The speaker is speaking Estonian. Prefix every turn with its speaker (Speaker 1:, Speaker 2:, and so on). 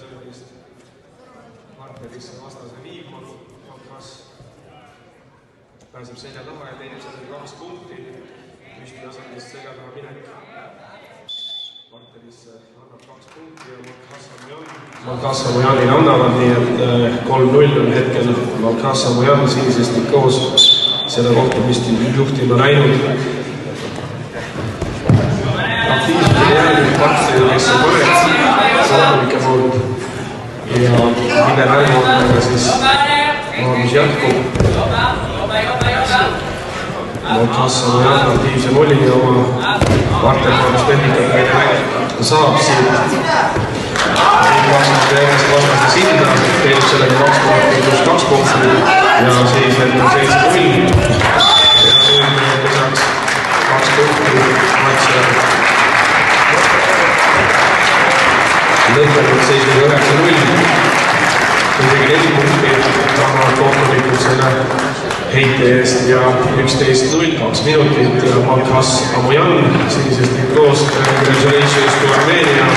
Speaker 1: söödist partnerisse vastase viima, kas pääseb selja taha ja teenib sellele 2 punkti, püsti asendist selja taha minek partnerisse annab 2 punkti ja Malkas Samojanile annavad, nii et 3-0 on hetkel Malkas Samojan sinisest koos seda kohtumist juhtima läinud. Aktiivsuse jäänud partner, kes on mõned saadunike poolt ja mille märguandega siis maamis jätkub. Malkas Samojan aktiivse molli ja oma partnermaadust tehnikat meile saab siit. Vastase sinna, teenib sellega 2 punkti ja siis hetkel 7-0 ja nüüd lisaks 2 punkti matš lõpetanud 7-9-0 isegi 4 punkti tahavad kohtunikud selle heite eest ja 11-0, 2 minutit ja Malkas Samojan sinisest koos congratulations to Armenia